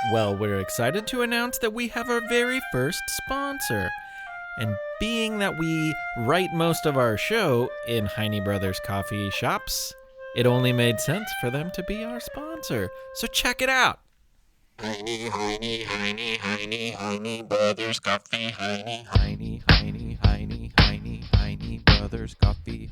Well, we're excited to announce that we have our very first sponsor. And being that we write most of our show in Heine Brothers coffee shops, it only made sense for them to be our sponsor. So check it out. Heine Brothers Coffee, Heine Brothers Coffee,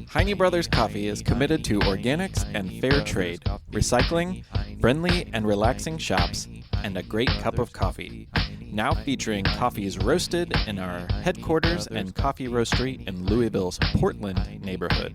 Heine Brothers Coffee is committed to organics and fair trade, recycling, friendly and relaxing shops, and a great cup of coffee. Now featuring coffees roasted in our headquarters and coffee roastery in Louisville's Portland neighborhood.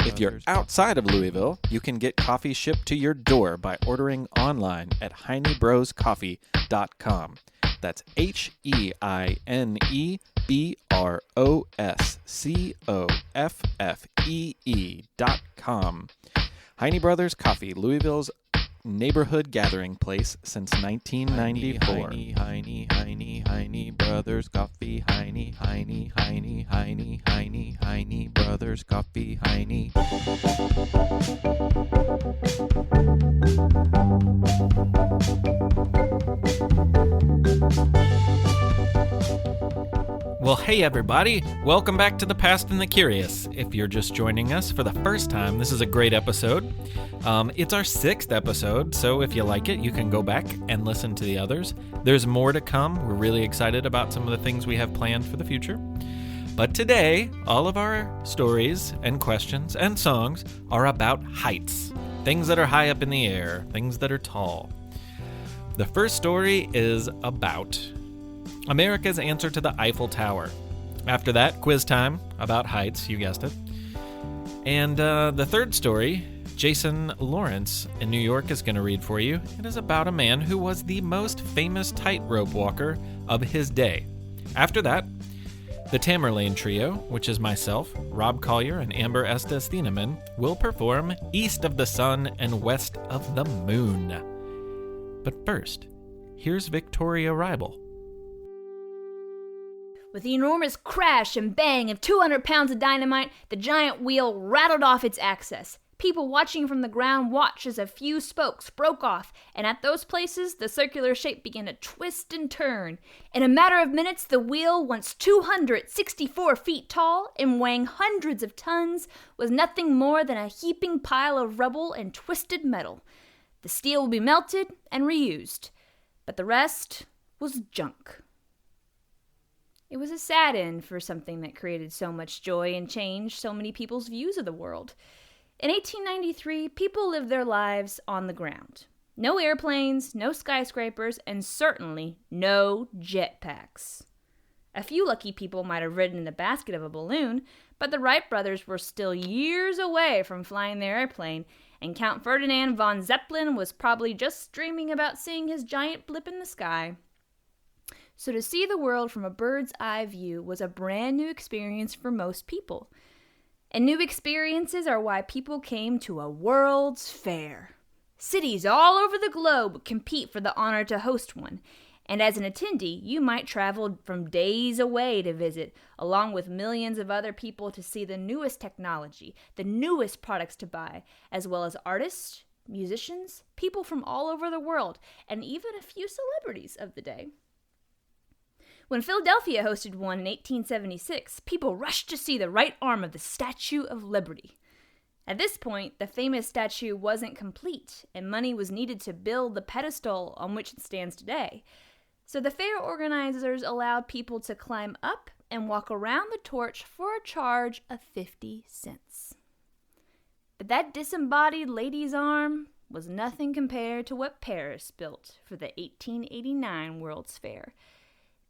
If you're outside of Louisville, you can get coffee shipped to your door by ordering online at heinebroscoffee.com. That's HeineBroscoffee.com. Heine Brothers Coffee, Louisville's neighborhood gathering place since 1994. Heine Brothers Coffee, Heine Brothers Coffee, Heine. Well, hey everybody, welcome back to The Past and the Curious. If you're just joining us for the first time, this is a great episode. It's our 6th episode, so if you like it, you can go back and listen to the others. There's more to come. We're really excited about some of the things we have planned for the future. But today, all of our stories and questions and songs are about heights. Things that are high up in the air, things that are tall. The first story is about America's answer to the Eiffel Tower. After that, quiz time about heights, you guessed it. And the third story, Jason Lawrence in New York is going to read for you. It is about a man who was the most famous tightrope walker of his day. After that, the Tamerlane Trio, which is myself, Rob Collier, and Amber Estes Thieneman, will perform East of the Sun and West of the Moon. But first, here's Victoria Reibel. With the enormous crash and bang of 200 pounds of dynamite, the giant wheel rattled off its axis. People watching from the ground watched as a few spokes broke off, and at those places, the circular shape began to twist and turn. In a matter of minutes, the wheel, once 264 feet tall and weighing hundreds of tons, was nothing more than a heaping pile of rubble and twisted metal. The steel will be melted and reused, but the rest was junk. It was a sad end for something that created so much joy and changed so many people's views of the world. In 1893, people lived their lives on the ground. No airplanes, no skyscrapers, and certainly no jetpacks. A few lucky people might have ridden in the basket of a balloon, but the Wright brothers were still years away from flying their airplane, and Count Ferdinand von Zeppelin was probably just dreaming about seeing his giant blip in the sky. So to see the world from a bird's eye view was a brand new experience for most people. And new experiences are why people came to a World's Fair. Cities all over the globe compete for the honor to host one. And as an attendee, you might travel from days away to visit, along with millions of other people to see the newest technology, the newest products to buy, as well as artists, musicians, people from all over the world, and even a few celebrities of the day. When Philadelphia hosted one in 1876, people rushed to see the right arm of the Statue of Liberty. At this point, the famous statue wasn't complete, and money was needed to build the pedestal on which it stands today. So the fair organizers allowed people to climb up and walk around the torch for a charge of 50 cents. But that disembodied lady's arm was nothing compared to what Paris built for the 1889 World's Fair.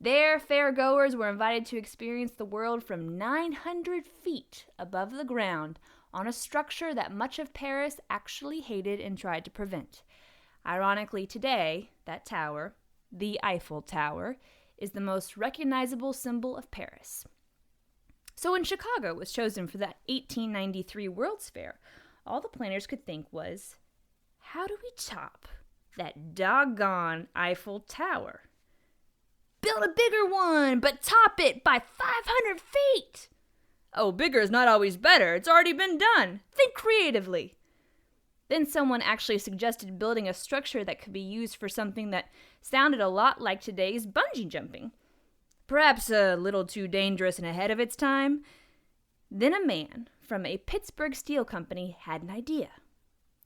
There, fairgoers were invited to experience the world from 900 feet above the ground on a structure that much of Paris actually hated and tried to prevent. Ironically, today, that tower, the Eiffel Tower, is the most recognizable symbol of Paris. So when Chicago was chosen for that 1893 World's Fair, all the planners could think was, how do we top that doggone Eiffel Tower? Build a bigger one, but top it by 500 feet. Oh, bigger is not always better. It's already been done. Think creatively. Then someone actually suggested building a structure that could be used for something that sounded a lot like today's bungee jumping. Perhaps a little too dangerous and ahead of its time. Then a man from a Pittsburgh steel company had an idea.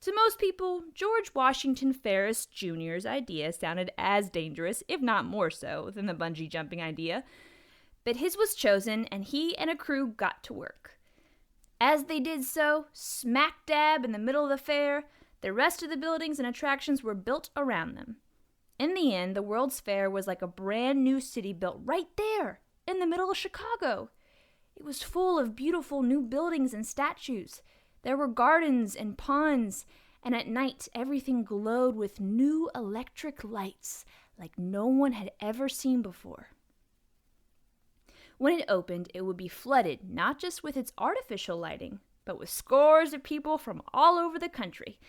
To most people, George Washington Ferris Jr.'s idea sounded as dangerous, if not more so, than the bungee jumping idea. But his was chosen, and he and a crew got to work. As they did so, smack dab in the middle of the fair, the rest of the buildings and attractions were built around them. In the end, the World's Fair was like a brand new city built right there, in the middle of Chicago. It was full of beautiful new buildings and statues. There were gardens and ponds, and at night everything glowed with new electric lights like no one had ever seen before. When it opened, it would be flooded not just with its artificial lighting, but with scores of people from all over the country.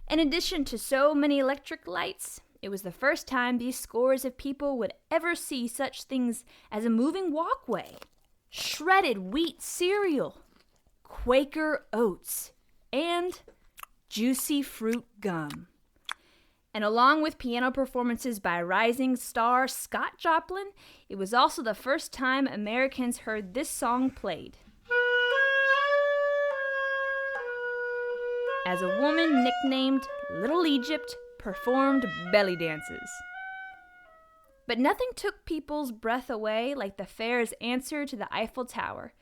In addition to so many electric lights, it was the first time these scores of people would ever see such things as a moving walkway, shredded wheat cereal, Quaker oats, and juicy fruit gum. And along with piano performances by rising star Scott Joplin, it was also the first time Americans heard this song played. As a woman nicknamed Little Egypt performed belly dances. But nothing took people's breath away like the fair's answer to the Eiffel Tower.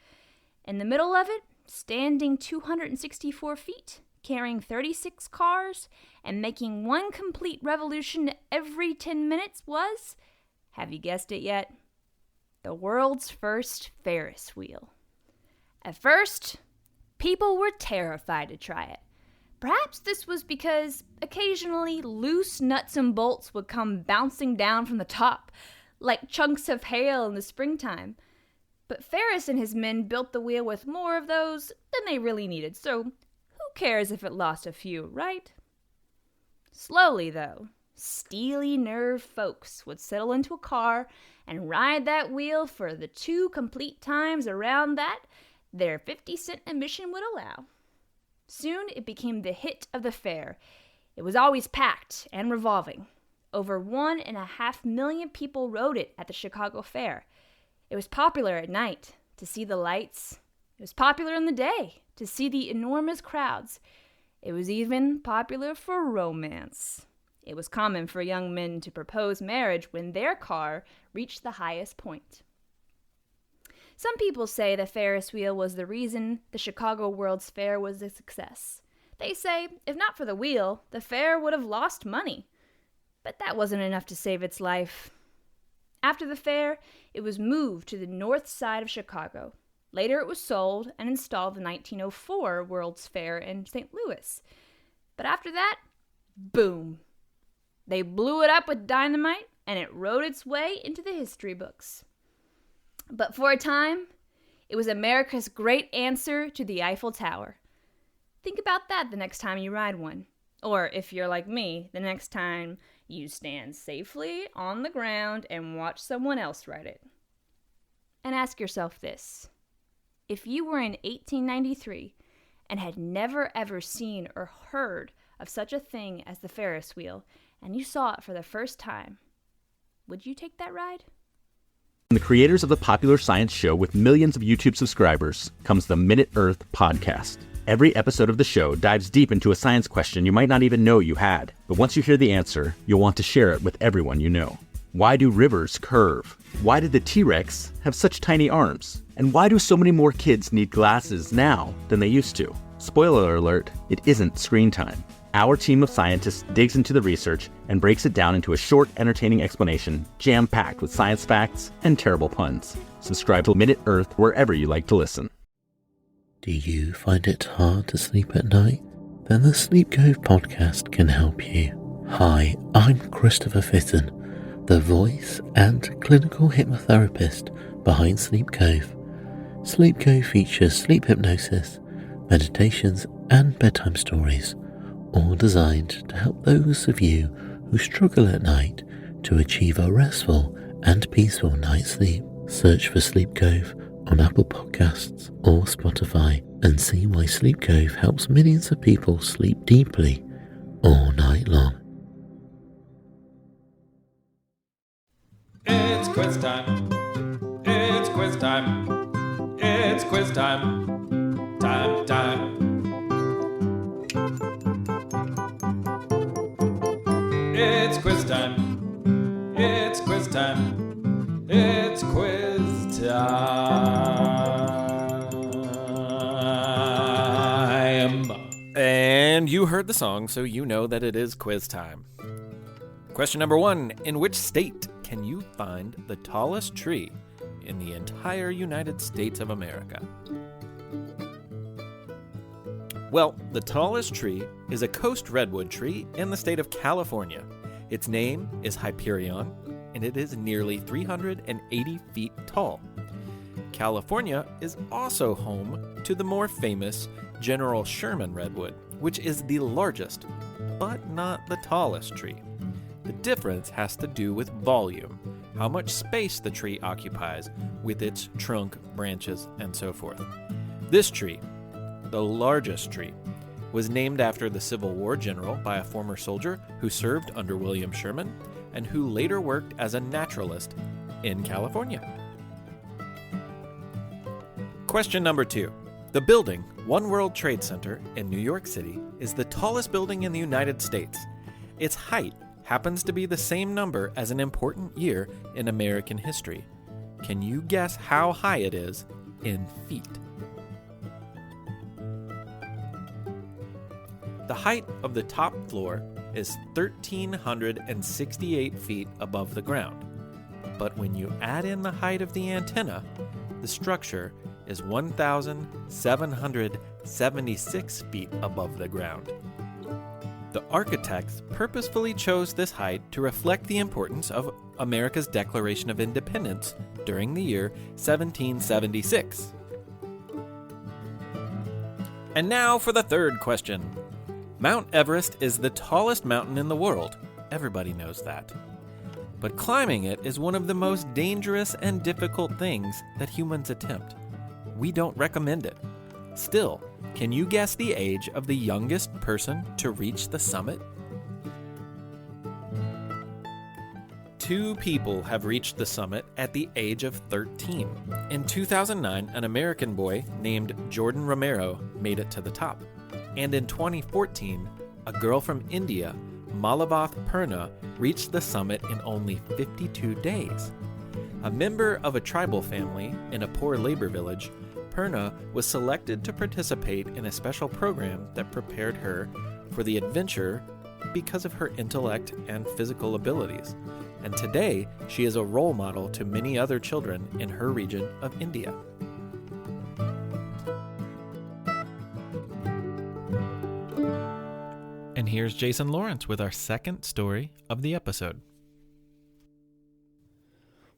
In the middle of it, standing 264 feet, carrying 36 cars, and making one complete revolution every 10 minutes was, have you guessed it yet? The world's first Ferris wheel. At first, people were terrified to try it. Perhaps this was because occasionally loose nuts and bolts would come bouncing down from the top, like chunks of hail in the springtime. But Ferris and his men built the wheel with more of those than they really needed, so who cares if it lost a few, right? Slowly, though, steely-nerved folks would settle into a car and ride that wheel for the 2 complete times around that their 50-cent admission would allow. Soon it became the hit of the fair. It was always packed and revolving. Over 1.5 million people rode it at the Chicago Fair. It was popular at night to see the lights. It was popular in the day to see the enormous crowds. It was even popular for romance. It was common for young men to propose marriage when their car reached the highest point. Some people say the Ferris wheel was the reason the Chicago World's Fair was a success. They say, if not for the wheel, the fair would have lost money. But that wasn't enough to save its life. After the fair, it was moved to the north side of Chicago. Later it was sold and installed the 1904 World's Fair in St. Louis. But after that, boom. They blew it up with dynamite, and it rode its way into the history books. But for a time, it was America's great answer to the Eiffel Tower. Think about that the next time you ride one. Or, if you're like me, the next time you stand safely on the ground and watch someone else ride it. And ask yourself this. If you were in 1893 and had never ever seen or heard of such a thing as the Ferris wheel, and you saw it for the first time, would you take that ride? From the creators of the popular science show with millions of YouTube subscribers comes the Minute Earth podcast. Every episode of the show dives deep into a science question you might not even know you had. But once you hear the answer, you'll want to share it with everyone you know. Why do rivers curve? Why did the T-Rex have such tiny arms? And why do so many more kids need glasses now than they used to? Spoiler alert, it isn't screen time. Our team of scientists digs into the research and breaks it down into a short, entertaining explanation, jam-packed with science facts and terrible puns. Subscribe to Minute Earth wherever you like to listen. Do you find it hard to sleep at night? Then the Sleep Cove podcast can help you. Hi, I'm Christopher Fitton, the voice and clinical hypnotherapist behind Sleep Cove. Sleep Cove features sleep hypnosis, meditations, and bedtime stories, all designed to help those of you who struggle at night to achieve a restful and peaceful night's sleep. Search for Sleep Cove on Apple Podcasts or Spotify and see why Sleep Cove helps millions of people sleep deeply all night long. It's quiz time. It's quiz time. It's quiz time. Time. It's quiz time. It's quiz time. It's quiz time. And you heard the song, so you know that it is quiz time. Question number 1. In which state can you find the tallest tree in the entire United States of America? Well, the tallest tree is a coast redwood tree in the state of California. Its name is Hyperion, and it is nearly 380 feet tall. California is also home to the more famous General Sherman redwood, which is the largest, but not the tallest tree. The difference has to do with volume, how much space the tree occupies with its trunk, branches, and so forth. This tree, the largest tree, was named after the Civil War general by a former soldier who served under William Sherman and who later worked as a naturalist in California. Question number 2. The building, One World Trade Center in New York City, is the tallest building in the United States. Its height happens to be the same number as an important year in American history. Can you guess how high it is in feet? The height of the top floor is 1,368 feet above the ground. But when you add in the height of the antenna, the structure is 1,776 feet above the ground. The architects purposefully chose this height to reflect the importance of America's Declaration of Independence during the year 1776. And now for the third question. Mount Everest is the tallest mountain in the world. Everybody knows that. But climbing it is one of the most dangerous and difficult things that humans attempt. We don't recommend it. Still, can you guess the age of the youngest person to reach the summit? 2 people have reached the summit at the age of 13. In 2009, an American boy named Jordan Romero made it to the top. And in 2014, a girl from India, Malavath Purna, reached the summit in only 52 days. A member of a tribal family in a poor labor village, Purna was selected to participate in a special program that prepared her for the adventure because of her intellect and physical abilities. And today, she is a role model to many other children in her region of India. And here's Jason Lawrence with our second story of the episode.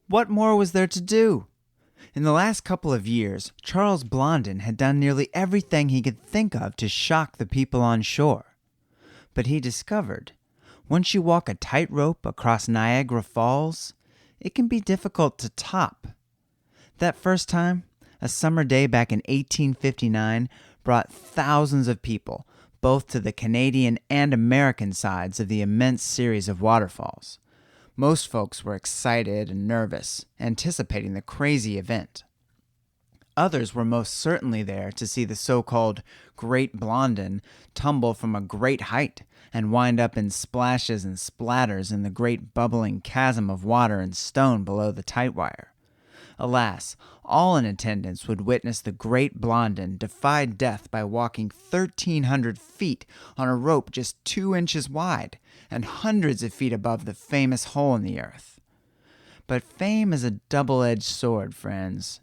What more was there to do? In the last couple of years, Charles Blondin had done nearly everything he could think of to shock the people on shore. But he discovered, once you walk a tightrope across Niagara Falls, it can be difficult to top. That first time, a summer day back in 1859, brought thousands of people, both to the Canadian and American sides of the immense series of waterfalls. Most folks were excited and nervous, anticipating the crazy event. Others were most certainly there to see the so-called Great Blondin tumble from a great height and wind up in splashes and splatters in the great bubbling chasm of water and stone below the tight wire. Alas, all in attendance would witness the Great Blondin defy death by walking 1,300 feet on a rope just 2 inches wide and hundreds of feet above the famous hole in the earth. But fame is a double-edged sword, friends.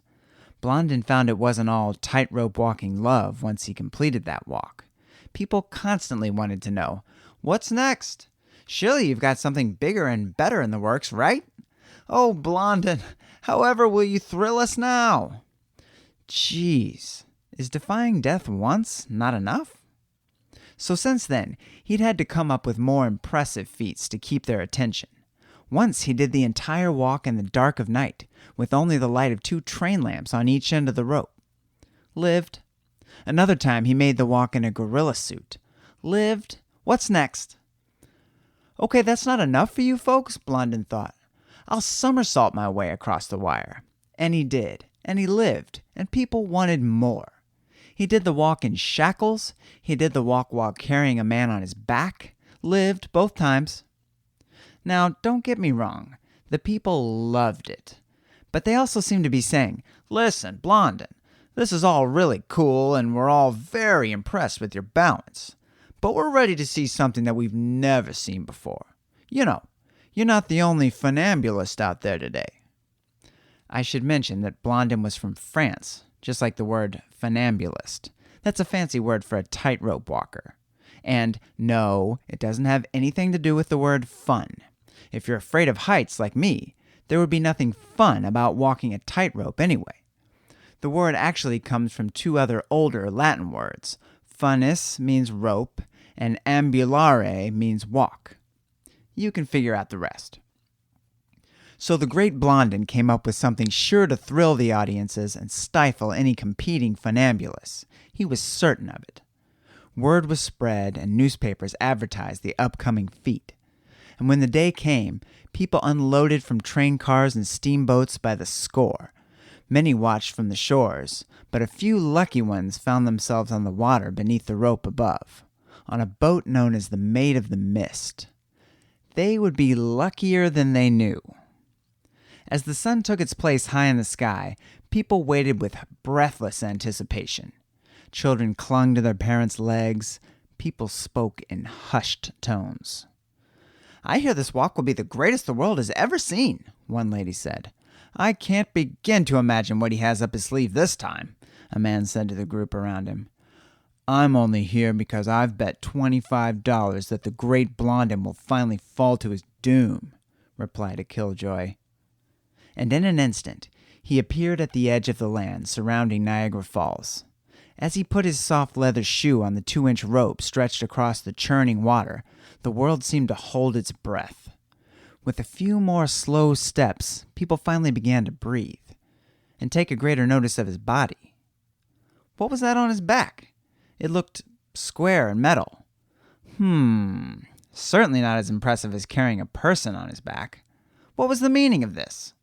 Blondin found it wasn't all tightrope walking love once he completed that walk. People constantly wanted to know, what's next? Surely you've got something bigger and better in the works, right? Oh, Blondin, however will you thrill us now? Jeez, is defying death once not enough? So since then, he'd had to come up with more impressive feats to keep their attention. Once he did the entire walk in the dark of night, with only the light of 2 train lamps on each end of the rope. Lived. Another time he made the walk in a gorilla suit. Lived. What's next? Okay, that's not enough for you folks, Blondin thought. I'll somersault my way across the wire. And he did, and he lived, and people wanted more. He did the walk in shackles. He did the walk while carrying a man on his back. Lived both times. Now, don't get me wrong. The people loved it. But they also seemed to be saying, "Listen, Blondin, this is all really cool and we're all very impressed with your balance. But we're ready to see something that we've never seen before. You know, you're not the only funambulist out there today." I should mention that Blondin was from France, just like the word funambulist. That's a fancy word for a tightrope walker. And no, it doesn't have anything to do with the word fun. If you're afraid of heights like me, there would be nothing fun about walking a tightrope anyway. The word actually comes from 2 other older Latin words. Funis means rope, and ambulare means walk. You can figure out the rest. So the great Blondin came up with something sure to thrill the audiences and stifle any competing funambulists. He was certain of it. Word was spread and newspapers advertised the upcoming feat. And when the day came, people unloaded from train cars and steamboats by the score. Many watched from the shores, but a few lucky ones found themselves on the water beneath the rope above, on a boat known as the Maid of the Mist. They would be luckier than they knew. As the sun took its place high in the sky, people waited with breathless anticipation. Children clung to their parents' legs. People spoke in hushed tones. "I hear this walk will be the greatest the world has ever seen," one lady said. "I can't begin to imagine what he has up his sleeve this time," a man said to the group around him. "I'm only here because I've bet $25 that the great Blondin will finally fall to his doom," replied a killjoy. And in an instant, he appeared at the edge of the land surrounding Niagara Falls. As he put his soft leather shoe on the 2-inch rope stretched across the churning water, the world seemed to hold its breath. With a few more slow steps, people finally began to breathe and take a greater notice of his body. What was that on his back? It looked square and metal. Certainly not as impressive as carrying a person on his back. What was the meaning of this?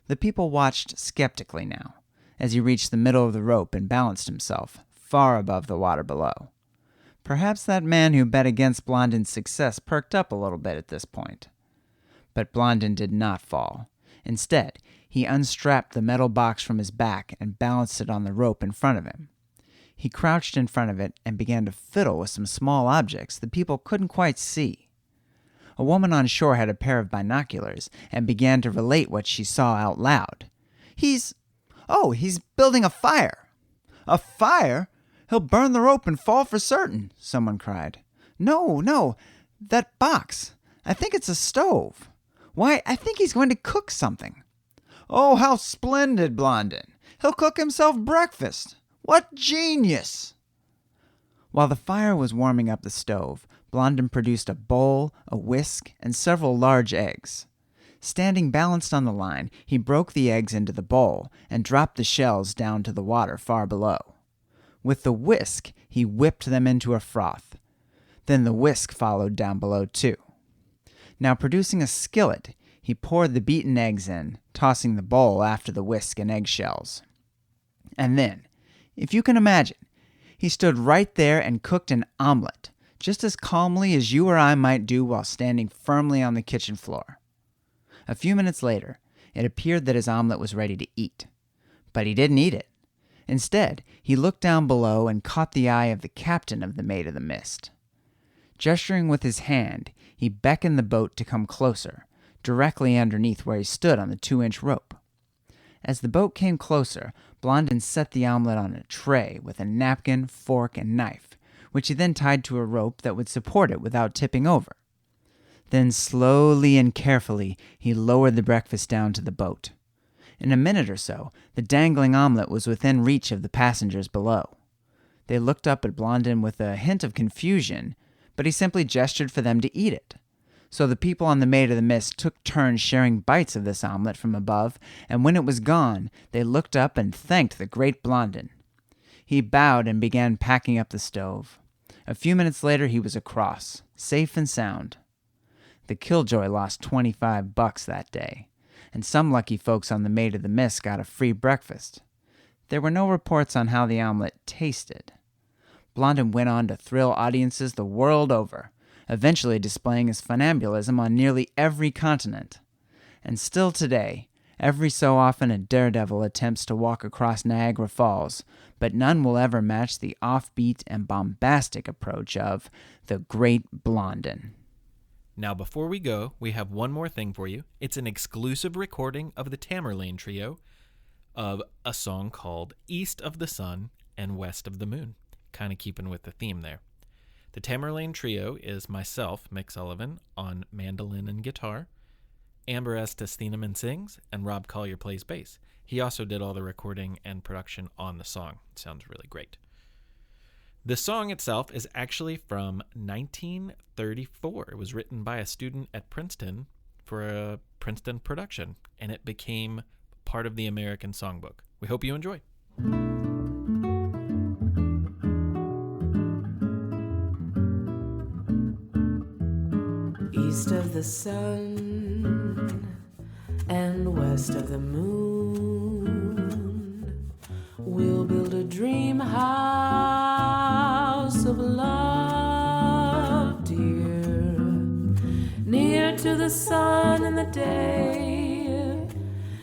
The people watched skeptically now, as he reached the middle of the rope and balanced himself, far above the water below. Perhaps that man who bet against Blondin's success perked up a little bit at this point. But Blondin did not fall. Instead, he unstrapped the metal box from his back and balanced it on the rope in front of him. He crouched in front of it and began to fiddle with some small objects the people couldn't quite see. A woman on shore had a pair of binoculars and began to relate what she saw out loud. He's building a fire." "A fire? He'll burn the rope and fall for certain," someone cried. No, that box. I think it's a stove. Why, I think he's going to cook something." "Oh, how splendid, Blondin. He'll cook himself breakfast. What genius!" While the fire was warming up the stove, Blondin produced a bowl, a whisk, and several large eggs. Standing balanced on the line, he broke the eggs into the bowl and dropped the shells down to the water far below. With the whisk, he whipped them into a froth. Then the whisk followed down below too. Now producing a skillet, he poured the beaten eggs in, tossing the bowl after the whisk and eggshells. And then, if you can imagine, he stood right there and cooked an omelet, just as calmly as you or I might do while standing firmly on the kitchen floor. A few minutes later, it appeared that his omelet was ready to eat. But he didn't eat it. Instead, he looked down below and caught the eye of the captain of the Maid of the Mist. Gesturing with his hand, he beckoned the boat to come closer, directly underneath where he stood on the 2-inch rope. As the boat came closer, Blondin set the omelet on a tray with a napkin, fork, and knife, which he then tied to a rope that would support it without tipping over. Then slowly and carefully, he lowered the breakfast down to the boat. In a minute or so, the dangling omelet was within reach of the passengers below. They looked up at Blondin with a hint of confusion, but he simply gestured for them to eat it. So the people on the Maid of the Mist took turns sharing bites of this omelet from above, and when it was gone, they looked up and thanked the great Blondin. He bowed and began packing up the stove. A few minutes later, he was across, safe and sound. The Killjoy lost $25 that day, and some lucky folks on the Maid of the Mist got a free breakfast. There were no reports on how the omelet tasted. Blondin went on to thrill audiences the world over, eventually displaying his funambulism on nearly every continent. And still today, every so often a daredevil attempts to walk across Niagara Falls, but none will ever match the offbeat and bombastic approach of the Great Blondin. Now, before we go, we have one more thing for you. It's an exclusive recording of the Tamerlane Trio of a song called East of the Sun and West of the Moon, kind of keeping with the theme there. The Tamerlane Trio is myself, Mick Sullivan, on mandolin and guitar, Amber Estes Thieneman sings, and Rob Collier plays bass. He also did all the recording and production on the song. It sounds really great. The song itself is actually from 1934. It was written by a student at Princeton for a Princeton production, and it became part of the American Songbook. We hope you enjoy. East of the sun and west of the moon, we'll build a dream house of love, dear, near to the sun in the day,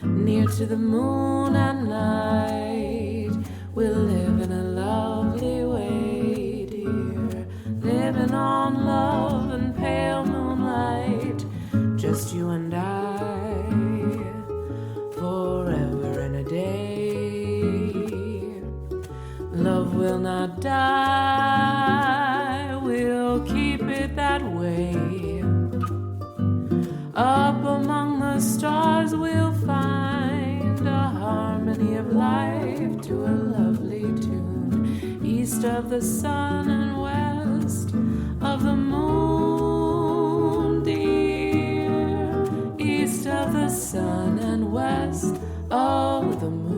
near to the moon at night. We'll live in a lovely way, dear, living on love and pale moonlight, just you and I, forever and a day. Love will not die, we'll keep it that way. Up among the stars we'll find a harmony of life to a lovely tune. East of the sun and west of the moon, dear. East of the sun and west of the moon.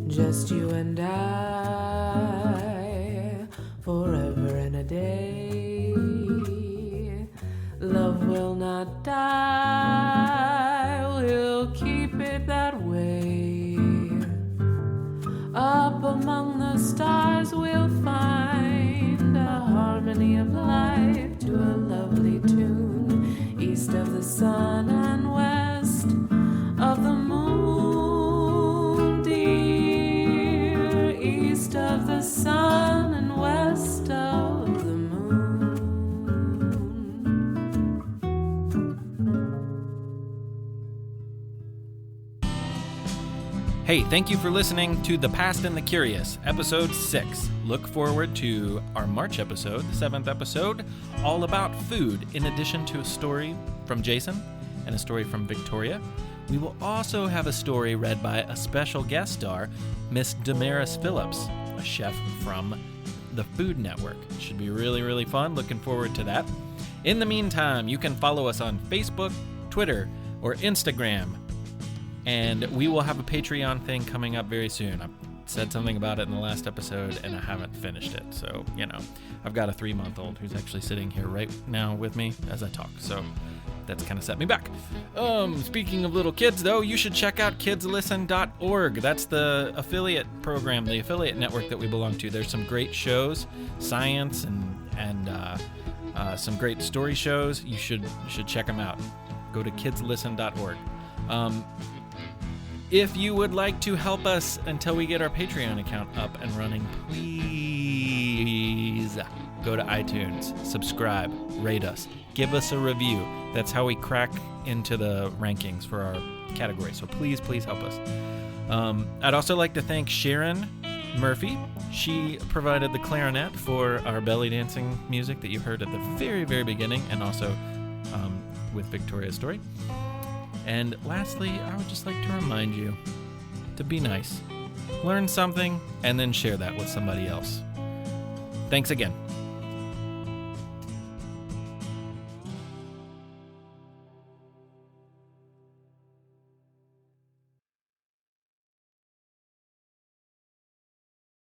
Just you and I, forever and a day. Love will not die, we'll keep it that way. Up among the stars we'll find a harmony of life to a lovely tune. East of the sun and west of the moon, dear. East of the sun and west of the moon. Hey, thank you for listening to The Past and the Curious, Episode 6. Look forward to our March episode, the 7th episode, all about food, in addition to a story from Jason and a story from Victoria. We will also have a story read by a special guest star, Miss Damaris Phillips, a chef from the Food Network. It should be really, really fun. Looking forward to that. In the meantime, you can follow us on Facebook, Twitter, or Instagram. And we will have a Patreon thing coming up very soon. I said something about it in the last episode, and I haven't finished it. So, I've got a 3-month-old who's actually sitting here right now with me as I talk. So that's kind of set me back. Speaking of little kids, though, you should check out kidslisten.org. That's the affiliate program, the affiliate network that we belong to. There's some great shows, science and some great story shows. You should check them out. Go to kidslisten.org. If you would like to help us until we get our Patreon account up and running, please go to iTunes, subscribe, rate us, give us a review. That's how we crack into the rankings for our category. So please, please help us. I'd also like to thank Sharon Murphy. She provided the clarinet for our belly dancing music that you heard at the very, very beginning, and also with Victoria's story. And lastly, I would just like to remind you to be nice. Learn something and then share that with somebody else. Thanks again.